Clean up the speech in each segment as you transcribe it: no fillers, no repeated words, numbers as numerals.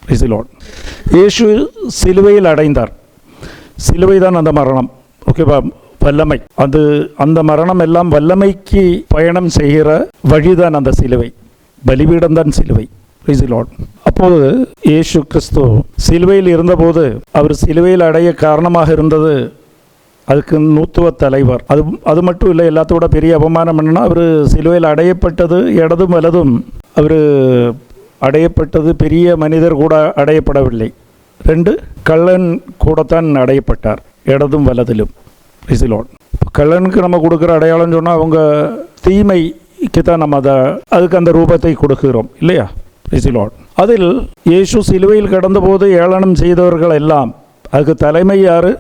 Praise the Lord. இயேசு சிலுவையில் அடைந்தார். சிலுவை தான் அந்த மரணம். ஓகேவா? வல்லமை. அந்த மரணம் எல்லாம் வல்லமைக்கு பயணம் செய்கிற வழிதான் அந்த சிலுவை. பலிபீடம் தான் சிலுவை. Praise the Lord. அப்போது இயேசு கிறிஸ்து சிலுவையில் இருந்தபோது அவர் சிலுவையில் அடைய காரணமாக இருந்தது அதுக்கு நூத்துவ தலைவர். அது மட்டும் இல்லை, எல்லாத்தோட பெரிய அவமானம் என்னன்னா, அவர் சிலுவையில் அடையப்பட்டது இடதும் வலதும். அவர் அடையப்பட்டது பெரிய மனிதர் கூட அடையப்படவில்லை. 2 கள்ளன் கூடத்தான் அடையப்பட்டார், இடதும் வலதிலும். Praise the Lord. கள்ளனுக்கு நம்ம கொடுக்குற அடையாளம் சொன்னால் அவங்க தீமைக்கு தான் நம்ம அதுக்கு அந்த ரூபத்தை கொடுக்கிறோம் இல்லையா? Praise the Lord. அதில் இயேசு சிலுவையில் கடந்தபோது ஏளனம் செய்தவர்கள் எல்லாம், அதுக்கு தலைமை யார்?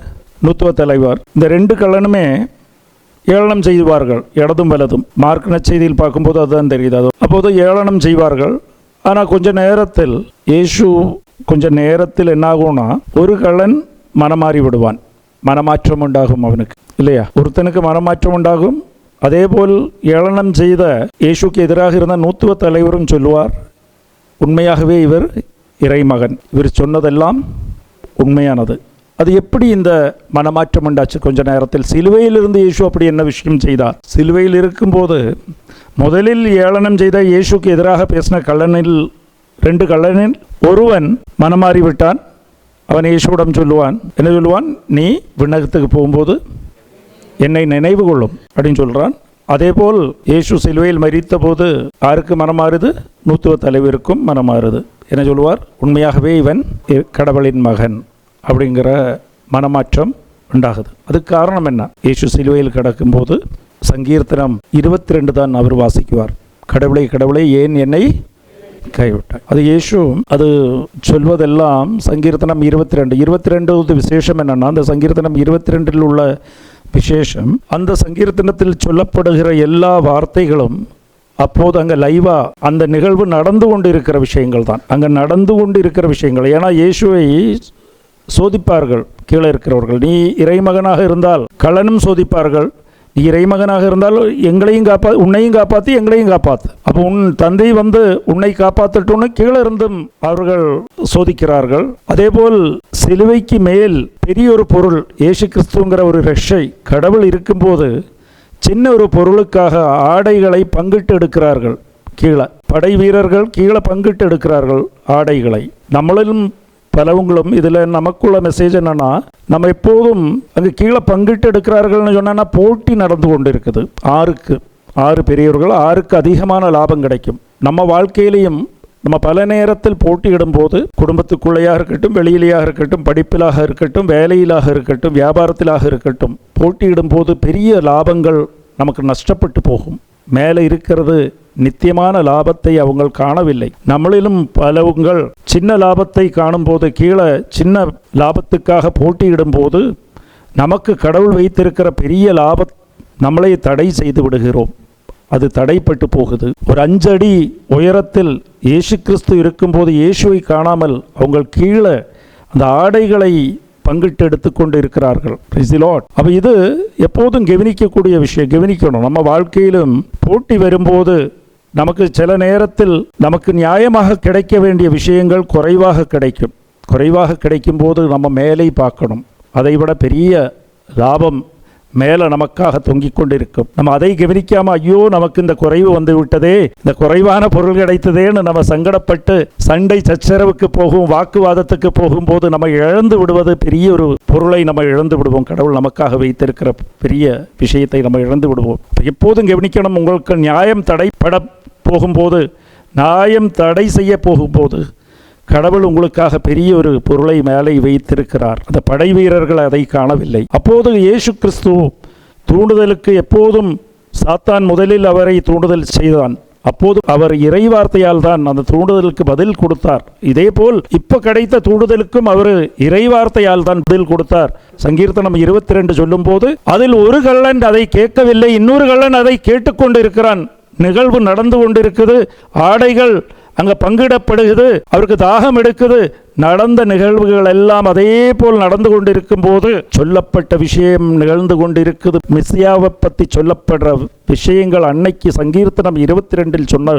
நூத்துவ தலைவர். இந்த 2 கள்ளனுமே ஏளனம் செய்வார்கள், இடதும் வலதும். மார்க் நற்செய்தியில் பார்க்கும்போது அதுதான் தெரியுது. அப்போது ஏளனம் செய்வார்கள். ஆனால் கொஞ்ச நேரத்தில் என்னாகும்னா, ஒரு கள்ளன் மனமாறி விடுவான். மனமாற்றம் உண்டாகும் அவனுக்கு இல்லையா? ஒருத்தனுக்கு மனமாற்றம் உண்டாகும். அதேபோல் ஏளனம் செய்த இயேசுக்கு எதிராக இருந்த நூத்துவ தலைவரும் சொல்லுவார், உண்மையாகவே இவர் இறைமகன், இவர் சொன்னதெல்லாம் உண்மையானது. அது எப்படி இந்த மனமாற்றம் உண்டாச்சு? கொஞ்ச நேரத்தில் சிலுவையிலிருந்து இயேசு அப்படி என்ன விஷயம் செய்தார்? சிலுவையில் இருக்கும்போது முதலில் ஏளனம் செய்த இயேசுக்கு எதிராக பேசின 2 கள்ளனில் ஒருவன் மனமாறி விட்டான். அவன் இயேசுவிடம் சொல்லுவான், என்ன சொல்லுவான்? நீ விண்ணகத்துக்கு போகும்போது என்னை நினைவு கொள்ளும் அப்படின்னு சொல்கிறான். அதேபோல் இயேசு சிலுவையில் மரித்த போது யாருக்கு மனமாறுது? நூத்துவ தலைவருக்கும் மனமாறுது. என்ன சொல்லுவார்? உண்மையாகவே இவன் கடவுளின் மகன் அப்படிங்கிற மனமாற்றம் உண்டாகுது. அதுக்கு காரணம் என்ன? இயேசு சிலுவையில் கிடக்கும்போது சங்கீர்த்தனம் 22 தான் அவர் வாசிக்குவார். கடவுளை கடவுளை ஏன் என்னை கைவிட்டார். அது இயேசு அது சொல்வதெல்லாம் சங்கீர்த்தனம் 22 விசேஷம் என்னன்னா, அந்த சங்கீர்த்தனம் 22 உள்ள விசேஷம், அந்த சங்கீர்த்தனத்தில் சொல்லப்படுகிற எல்லா வார்த்தைகளும் அப்போது அங்கே லைவா அந்த நிகழ்வு நடந்து கொண்டு இருக்கிற விஷயங்கள் தான். அங்கே நடந்து கொண்டு இருக்கிற விஷயங்கள். ஏன்னா இயேசுவை சோதிப்பார்கள் கீழே இருக்கிறவர்கள். நீ இறைமகனாக இருந்தால் கள்ளனும் சோதிப்பார்கள். நீ இறைமகனாக இருந்தால் உன்னையும் காப்பாற்றி எங்களையும் காப்பாற்று. அப்போ உன் தந்தை வந்து உன்னை காப்பாற்றட்டும்னு கீழே இருந்தும் அவர்கள் சோதிக்கிறார்கள். அதேபோல் சிலுவைக்கு மேல் பெரிய ஒரு பொருள், இயேசு கிறிஸ்துங்கிற ஒரு ரட்சை கடவுள் இருக்கும்போது சின்ன ஒரு பொருளுக்காக ஆடைகளை பங்கிட்டு எடுக்கிறார்கள். கீழே படை வீரர்கள் கீழே பங்கிட்டு எடுக்கிறார்கள் ஆடைகளை. நம்மளும் பலவங்களும் இதில் நமக்குள்ள மெசேஜ் என்னன்னா, நம்ம எப்போதும் அங்கே கீழே பங்கிட்டு எடுக்கிறார்கள்னு சொன்னா போட்டி நடந்து கொண்டு இருக்குது. 6 பெரியவர்கள் 6க்கு அதிகமான லாபம் கிடைக்கும். நம்ம வாழ்க்கையிலையும் நம்ம பல நேரத்தில் போட்டியிடும் போது, குடும்பத்துக்குள்ளேயாக இருக்கட்டும், வெளியிலேயாக இருக்கட்டும், படிப்பிலாக இருக்கட்டும், வேலையிலாக இருக்கட்டும், வியாபாரத்திலாக இருக்கட்டும், போட்டியிடும் போது பெரிய லாபங்கள் நமக்கு நஷ்டப்பட்டு போகும். மேலே இருக்கிறது நித்தியமான லாபத்தை அவங்க காணவில்லை. நம்மளிலும் பலவங்கள் சின்ன லாபத்தை காணும்போது கீழே சின்ன லாபத்துக்காக போட்டியிடும் போது நமக்கு கடவுள் வைத்திருக்கிற பெரிய லாப நம்மளை தடை செய்து விடுகிறோம். அது தடைப்பட்டு போகுது. ஒரு 5 அடி உயரத்தில் இயேசு கிறிஸ்து இருக்கும்போது இயேசுவை காணாமல் அவங்க கீழே அந்த ஆடைகளை பங்கிட்டு எடுத்துக்கொண்டு இருக்கிறார்கள். Praise the Lord. அப்போ இது எப்போதும் கவனிக்கக்கூடிய விஷயம். கவனிக்கணும். நம்ம வாழ்க்கையிலும் போட்டி வரும்போது நமக்கு சில நேரத்தில் நமக்கு நியாயமாக கிடைக்க வேண்டிய விஷயங்கள் குறைவாக கிடைக்கும் போது நம்ம மேலே பார்க்கணும். அதைவிட பெரிய லாபம் மேலே நமக்காக தொங்கிக் கொண்டிருக்கும். நம்ம அதை கவனிக்காம, ஐயோ நமக்கு இந்த குறைவு வந்து விட்டதே, இந்த குறைவான பொருள் கிடைத்ததேன்னு நம்ம சங்கடப்பட்டு சண்டை சச்சரவுக்கு போகும், வாக்குவாதத்துக்கு போகும்போது நம்ம இழந்து விடுவது பெரிய ஒரு பொருளை நம்ம இழந்து விடுவோம். கடவுள் நமக்காக வைத்திருக்கிற பெரிய விஷயத்தை நம்ம இழந்து விடுவோம். எப்போதும் கவனிக்கணும். உங்களுக்கு நியாயம் தடைப்பட போகும்போது, நியாயம் தடை செய்ய போகும்போது கடவுள் உங்களுக்காக பெரிய ஒரு பொருளை மேலே வைத்திருக்கிறார். அந்த படை வீரர்கள் அதை காணவில்லை. அப்போது இயேசு கிறிஸ்து தூண்டுதலுக்கு எப்போதும் சாத்தான் முதலில் அவரை தூண்டுதல் செய்தான். அப்போது அவர் இறைவார்த்தையால் தான் அந்த தூண்டுதலுக்கு பதில் கொடுத்தார். இதேபோல் இப்ப கிடைத்த தூண்டுதலுக்கும் அவர் இறைவார்த்தையால் தான் பதில் கொடுத்தார். சங்கீர்த்தனம் 22 சொல்லும் போது அதில் ஒரு கள்ளன் அதை கேட்கவில்லை, இன்னொரு கள்ளன் அதை கேட்டுக்கொண்டு இருக்கிறான். நிகழ்வு நடந்து கொண்டிருக்குது. ஆடைகள் அங்க பங்கிடப்படுகிறது. அவருக்கு தாகம் எடுக்குது. நடந்த நிகழ்வுகள் எல்லாம் அதே போல் நடந்து கொண்டிருக்கும் போது சொல்லப்பட்ட விஷயம் நிகழ்ந்து கொண்டிருக்குது. மெசியாவை பற்றி சொல்லப்படுற விஷயங்கள் அன்னைக்கு சங்கீர்த்தனம் 22 சொன்ன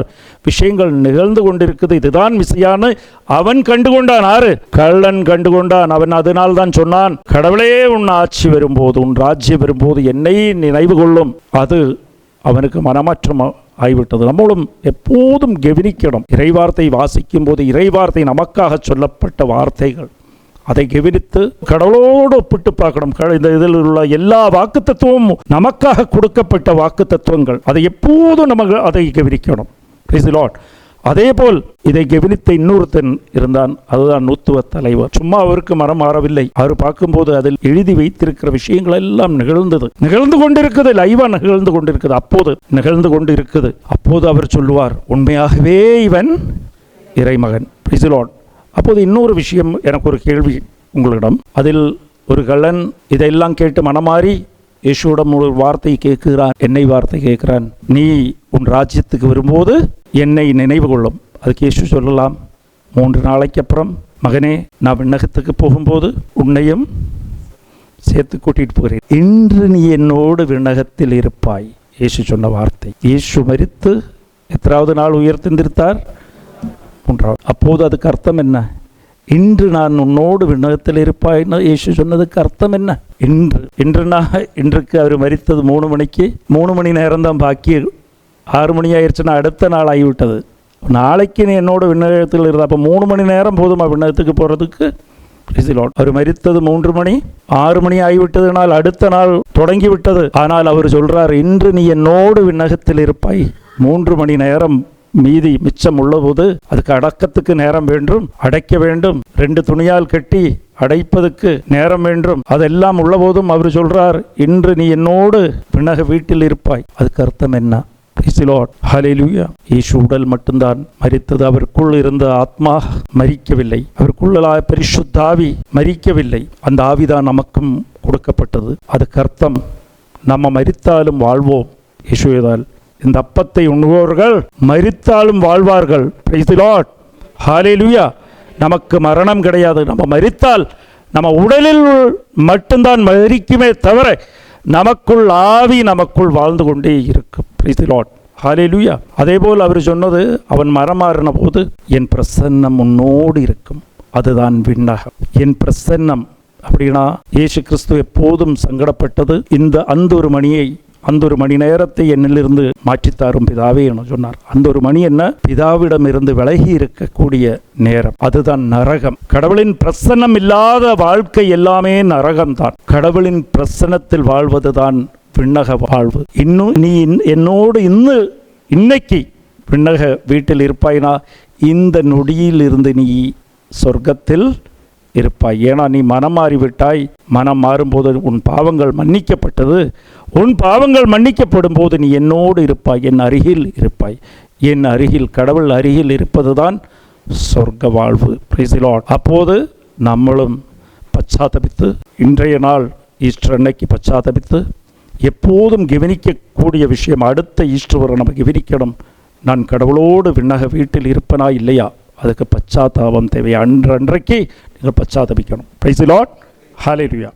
விஷயங்கள் நிகழ்ந்து கொண்டிருக்குது. இதுதான் மெசியான்னு அவன் கண்டுகொண்டான். ஆறு கள்ளன் கண்டுகொண்டான். அவன் அதனால் தான் சொன்னான், கடவுளே உன் ஆட்சி வரும்போது, உன் ராஜ்யம் வரும்போது என்னை நினைவு கொள்ளும். அது அவனுக்கு மனமாற்றம் ஆகிவிட்டது. நம்மளும் எப்போதும் கவனிக்கணும். இறைவார்த்தை வாசிக்கும் போது இறைவார்த்தை நமக்காக சொல்லப்பட்ட வார்த்தைகள், அதை கவனித்து கடவுளோடு ஒப்பிட்டு பார்க்கணும். இந்த இதில் உள்ள எல்லா வாக்கு தத்துவமும் நமக்காக கொடுக்கப்பட்ட வாக்கு தத்துவங்கள், அதை எப்போதும் நம்ம அதை கவனிக்கணும். Praise the Lord. அதே போல் இதை கவனித்த இன்னொருத்தன் இருந்தான். அதுதான் நூத்துவ தலைவர். சும்மா அவருக்கு மனம் மாறவில்லை. அவர் பார்க்கும்போது அதில் எழுதி வைத்திருக்கிற விஷயங்கள் எல்லாம் நிகழ்ந்து கொண்டிருக்குது. லைவா நிகழ்ந்து கொண்டிருக்குது. அப்போது நிகழ்ந்து கொண்டிருக்குது. அப்போது அவர் சொல்லுவார், உண்மையாகவே இவன் இறைமகன். Praise the Lord. அப்போது இன்னொரு விஷயம், எனக்கு ஒரு கேள்வி உங்களிடம். அதில் ஒரு கள்ளன் இதையெல்லாம் கேட்டு மனமாறி இயேசுவிடம் ஒரு வார்த்தை கேட்கிறான். என்னை வார்த்தை கேட்கிறான், நீ உன் ராஜ்யத்துக்கு வரும்போது என்னை நினைவு கொள்ளும். அதுக்கு இயேசு சொல்லலாம், 3 நாளைக்கு அப்புறம் மகனே, நான் விண்ணகத்துக்கு போகும்போது உன்னையும் சேர்த்து கூட்டிட்டு போகிறேன். இன்று நீ என்னோடு விண்ணகத்தில் இருப்பாய். இயேசு சொன்ன வார்த்தை. இயேசு மரித்து எத்தனாவது நாள் உயிர்த்தெழுந்தார்? 3வது. அப்போது அதுக்கு அர்த்தம் என்ன? இன்று நான் உன்னோடு விண்ணகத்தில் இருப்பாய்ன்னு இயேசு சொன்னதுக்கு அர்த்தம் என்ன? இன்றுக்கு அவர் மரித்தது 3 மணிக்கு. 3 மணி நேரம் தான் பாக்கி. 6 மணி ஆயிடுச்சுன்னா அடுத்த நாள் ஆகிவிட்டது. நாளைக்கு நீ என்னோட விண்ணகத்தில் இருந்தா, அப்போ 3 மணி நேரம் போதுமா விண்ணகத்துக்கு போகிறதுக்கு? அவர் மரித்தது 3 மணி, 6 மணி ஆகிவிட்டதுனால் அடுத்த நாள் தொடங்கிவிட்டது. ஆனால் அவர் சொல்றார், இன்று நீ என்னோடு விண்ணகத்தில் இருப்பாய். 3 மணி நேரம் மீதி மிச்சம் உள்ளபோது அதுக்கு அடக்கத்துக்கு நேரம் வேண்டும், அடைக்க வேண்டும். 2 துணியால் கட்டி அடைப்பதற்கு நேரம் வேண்டும். அதெல்லாம் உள்ள போதும் அவர் சொல்றார், இன்று நீ என்னோடு விண்ணக வீட்டில் இருப்பாய். அதுக்கு அர்த்தம் என்ன? ஹல்லேலூயா. இயேசு உடல் மட்டும்தான் மரித்தது. அவருக்குள் இருந்த ஆத்மா மரிக்கவில்லை. அவருக்குள்ள பரிசுத்த ஆவி மரிக்கவில்லை. அந்த ஆவிதான் நமக்கும் கொடுக்கப்பட்டது. அதுக்கு அர்த்தம், நம்ம மரித்தாலும் வாழ்வோம். இயேசுவால் இந்த அப்பத்தை உண்ணுபவர்கள் மரித்தாலும் வாழ்வார்கள். Praise the Lord. ஹல்லேலூயா. நமக்கு மரணம் கிடையாது. நம்ம மரித்தால் நம்ம உடலில் மட்டும்தான் மரிக்குமே தவிர நமக்குள் ஆவி நமக்குள் வாழ்ந்து கொண்டே இருக்கும். Praise the Lord. ஹல்லேலூயா. அதேபோல் அவர் சொன்னது, அவன் மரமாறின போது என் பிரசன்னம் உன்னோடு இருக்கும். அதுதான் விண்ணகம். என் பிரசன்னம் அப்படின்னா இயேசு கிறிஸ்து எப்போதும் சங்கடப்பட்டது. அந்த ஒரு மணி நேரத்தை என்னிலிருந்து மாற்றித்தாரும் பிதாவே என சொன்னார். அந்த ஒரு மணி என்ன? பிதாவிடம் இருந்து விலகி இருக்கக்கூடிய நேரம். அதுதான் நரகம். கடவுளின் பிரசன்னம் இல்லாத வாழ்க்கை எல்லாமே நரகம்தான். கடவுளின் பிரசன்னத்தில் வாழ்வதுதான் விண்ணக வாழ்வு. இன்னும் நீ என்னோடு இன்னைக்கு விண்ணக வீட்டில் இருப்பாய்னா இந்த நொடியில் இருந்து நீ சொர்க்கத்தில் இருப்பாய். ஏன்னா நீ மனம் மாறிவிட்டாய். மனம் மாறும்போது உன் பாவங்கள் மன்னிக்கப்பட்டது. உன் பாவங்கள் மன்னிக்கப்படும் போது நீ என்னோடு இருப்பாய், என் அருகில் இருப்பாய். என் அருகில், கடவுள் அருகில் இருப்பது தான் சொர்க்க வாழ்வு. Praise the Lord. அப்போது நம்மளும் பச்சாத்தபித்து, இன்றைய நாள் ஈஸ்டர் அன்னைக்கு பச்சாத்தபித்து, எப்போதும் கவனிக்கக்கூடிய விஷயம், அடுத்த ஈஸ்டர் வரை நம்ம கவனிக்கணும். நான் கடவுளோடு விண்ணக வீட்டில் இருப்பனா இல்லையா? அதுக்கு பச்சாத்தாபம் தேவை. அன்றைக்கு நீங்கள் பச்சாத்தபிக்கணும். Praise the Lord. Hallelujah.